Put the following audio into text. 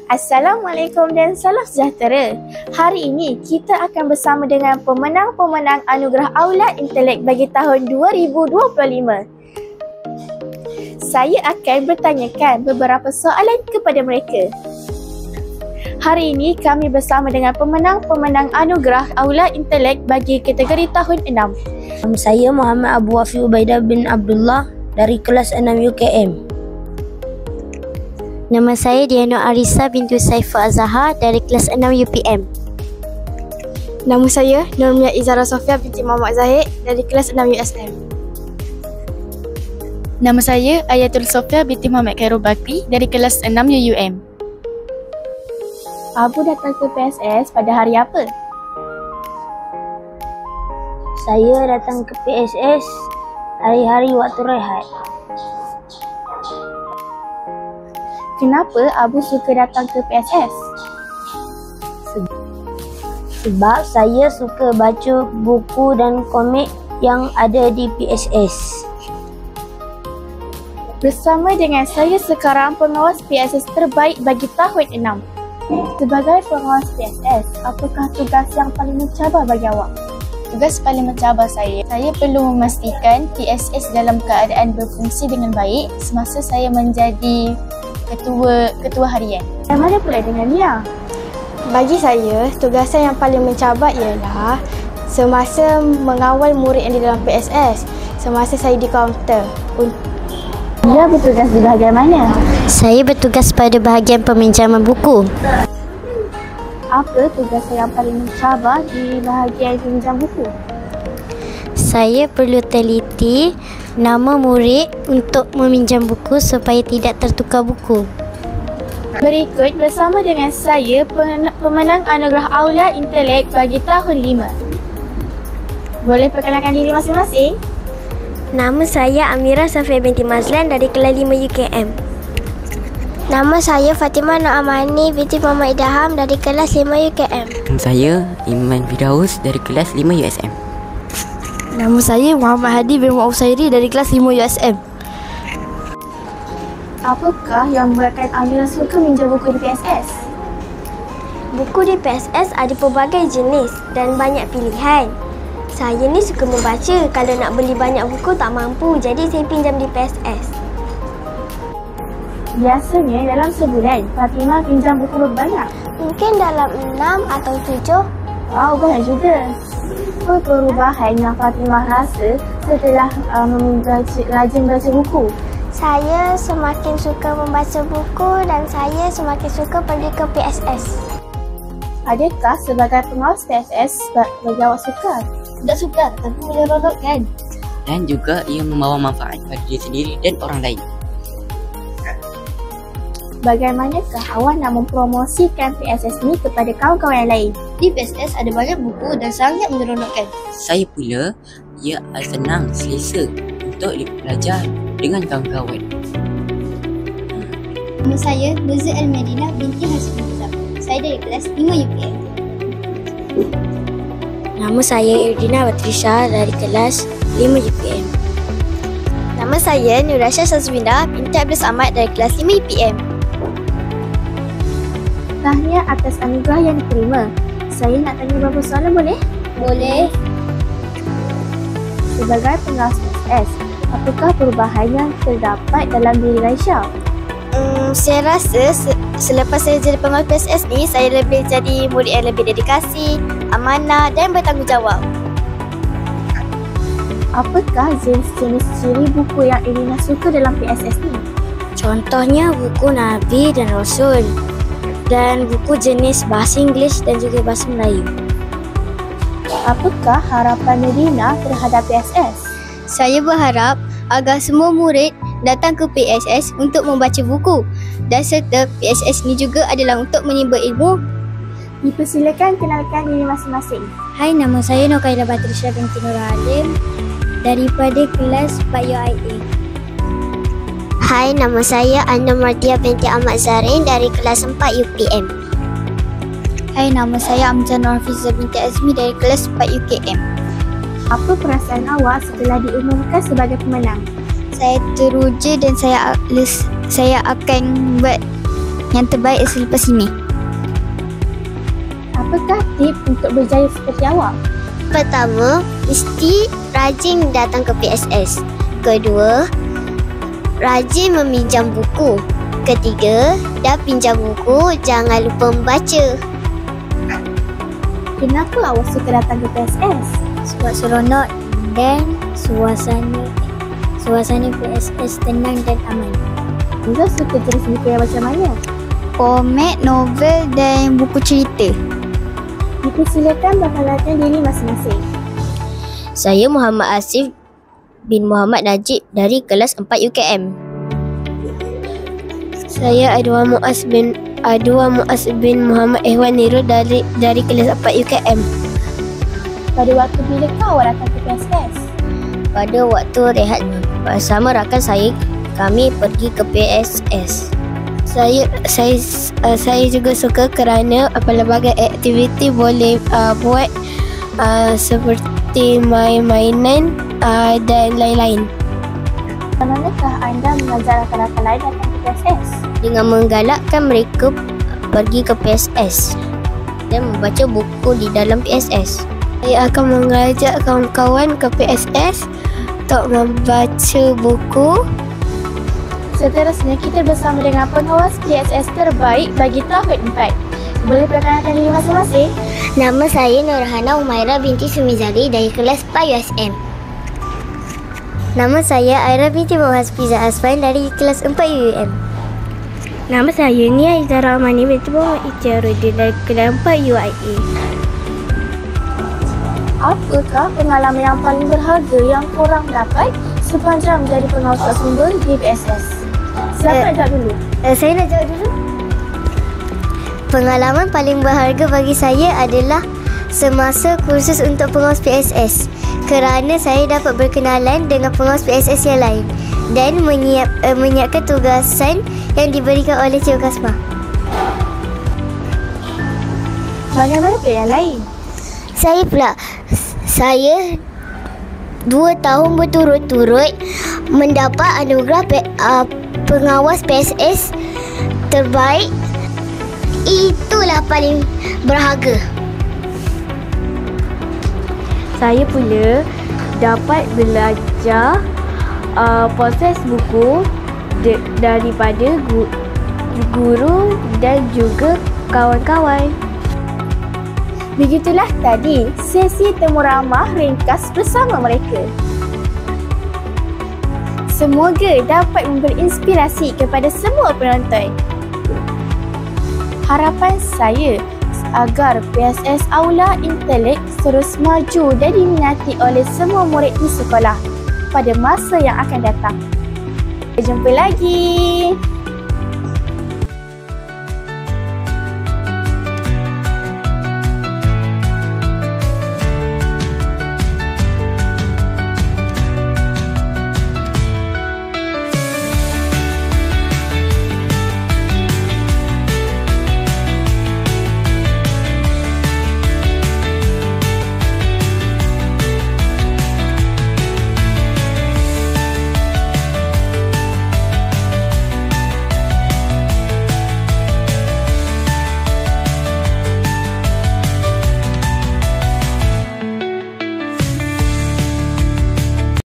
Assalamualaikum dan salam sejahtera. Hari ini kita akan bersama dengan pemenang-pemenang Anugerah Aulad Intelek bagi tahun 2025. Saya akan bertanyakan beberapa soalan kepada mereka. Hari ini kami bersama dengan pemenang-pemenang Anugerah Aulad Intelek bagi kategori tahun 6. Saya Muhammad Abu Wafi Ubaidah bin Abdullah dari kelas 6 UKM. Nama saya Diana Arisa bintu Saifah Azhar dari kelas 6 UPM. Nama saya Nurmia Izara Sofia binti Muhammad Zahid dari kelas 6 USM. Nama saya Ayatul Sofia binti Muhammad Khairul Bakri dari kelas 6 UUM. Abu datang ke PSS pada hari apa? Saya datang ke PSS hari-hari waktu rehat. Kenapa Abu suka datang ke PSS? Sebab saya suka baca buku dan komik yang ada di PSS. Bersama dengan saya sekarang pengawas PSS terbaik bagi tahun 6. Sebagai pengawas PSS, apakah tugas yang paling mencabar bagi awak? Tugas paling mencabar saya perlu memastikan PSS dalam keadaan berfungsi dengan baik semasa saya menjadi ketua harian. Yang mana pula dengan dia? Bagi saya, tugasan yang paling mencabar ialah semasa mengawal murid yang di dalam PSS, semasa saya di kaunter. Dia bertugas di bahagian mana? Saya bertugas pada bahagian peminjaman buku. Apa tugas yang paling mencabar di bahagian peminjam buku? Saya perlu teliti nama murid untuk meminjam buku supaya tidak tertukar buku. Berikut bersama dengan saya pemenang Anugerah Aulad Intelek bagi tahun 5. Boleh perkenalkan diri masing-masing? Nama saya Amira Safia binti Mazlan dari kelas 5 UKM. Nama saya Fatimah Nur Amani binti Muhammad Idham dari kelas 5 UKM. Saya Iman Firdaus dari kelas 5 USM. Nama saya Muhammad Hadi bin Mu'awsairi dari kelas 5 USM. Apakah yang membuatkan Amira suka minjam buku di PSS? Buku di PSS ada pelbagai jenis dan banyak pilihan. Saya ni suka membaca. Kalau nak beli banyak buku tak mampu, jadi saya pinjam di PSS. Biasanya dalam sebulan, Fatimah pinjam buku berapa banyak? Mungkin dalam 6 atau 7. Wow, banyak juga. Apa perubahan yang Fatimah rasa setelah rajin baca buku? Saya semakin suka membaca buku dan saya semakin suka pergi ke PSS. Adakah sebagai pengawas PSS bagi awak sukar? Tidak sukar, tapi menyeronokkan. Dan juga ia membawa manfaat bagi diri sendiri dan orang lain. Bagaimanakah awak nak mempromosikan PSS ni kepada kawan-kawan yang lain? Di PSS ada banyak buku dan sangat menyeronokkan. Saya pula, ia senang selesa untuk belajar dengan kawan-kawan. Nama saya Nuzul Al-Madinah binti Hasbullah. Saya dari kelas 5 UPM. Nama saya Irdina Batrisha dari kelas 5 UPM. Nama saya Nurasha Sazwinda binti Abdul Samad dari kelas 5 UPM. Tahniah atas anugerah yang diterima. Saya nak tanya beberapa soalan boleh? Boleh. Sebagai pengawas PSS, apakah perubahan yang terdapat dalam diri Raisha? Saya rasa selepas saya jadi pengawas PSS ni, saya lebih jadi murid yang lebih dedikasi, amanah dan bertanggungjawab. Apakah jenis-jenis ciri buku yang Irina suka dalam PSS ni? Contohnya buku Nabi dan Rasul dan buku jenis bahasa Inggeris dan juga bahasa Melayu. Apakah harapan Irina terhadap PSS? Saya berharap agar semua murid datang ke PSS untuk membaca buku dan serta PSS ni juga adalah untuk menimba ilmu. Dipersilakan kenalkan diri masing-masing. Hai, nama saya Nurkailah Batrisha binti Nur Halim daripada kelas 4 UIA. Hai, nama saya Anna Martia binti Ahmad Zarin dari kelas 4 UPM. Hai, nama saya Amjad Nur Hafizah binti Azmi dari kelas 4 UKM. Apa perasaan awak setelah diumumkan sebagai pemenang? Saya teruja dan saya akan buat yang terbaik selepas ini. Apakah tips untuk berjaya seperti awak? Pertama, mesti rajin datang ke PSS. Kedua, rajin meminjam buku. Ketiga, dah pinjam buku, jangan lupa membaca. Kenapa awak suka datang ke PSS? Sebab seronok dan suasana PSS tenang dan aman. Izzah suka jenis buku yang macam mana? Komik, novel dan buku cerita. Dipersilakan memperkenalkan diri masing-masing. Saya Muhammad Asif bin Muhammad Najib dari kelas 4 UKM. Saya Adwa Muaz bin Muhammad Ehwan Nirul dari kelas 4 UKM. Pada waktu bilakah awak datang ke PSS? Pada waktu rehat bersama rakan saya, kami pergi ke PSS. Saya juga suka kerana pelbagai aktiviti boleh buat seperti main-mainan dan lain-lain. Bagaimanakah anda mengajar rakan-rakan lain datang ke PSS? Dengan menggalakkan mereka pergi ke PSS dan membaca buku di dalam PSS. Saya akan mengajak kawan-kawan ke PSS untuk membaca buku. Seterusnya, kita bersama dengan pengawas PSS terbaik bagi tahun 4. Boleh perkenalkan diri masing-masing? Nama saya Nurhana Umaira binti Sumizari dari kelas 4 USM. Nama saya Aira binti Muhasfiza Asfan dari kelas 4 UUM. Nama saya Nia Izara Amani binti Muhammad Ijarudin dari kelas 4 UIA. Apakah pengalaman yang paling berharga yang korang dapat sepanjang menjadi pengawas sumber di PSS? Siapa nak jawab dulu? Saya nak jawab dulu. Pengalaman paling berharga bagi saya adalah semasa kursus untuk pengawas PSS, kerana saya dapat berkenalan dengan pengawas PSS yang lain dan menyiapkan tugasan yang diberikan oleh Cikgu Kasma. Bagaimana yang lain? Saya 2 tahun berturut-turut mendapat anugerah pengawas PSS terbaik. Itulah paling berharga. Saya pula dapat belajar proses buku daripada guru dan juga kawan-kawan. Begitulah tadi sesi temu ramah ringkas bersama mereka. Semoga dapat memberi inspirasi kepada semua penonton. Harapan saya agar PSS Aula Intelek terus maju dan diminati oleh semua murid di sekolah pada masa yang akan datang. Sampai jumpa lagi.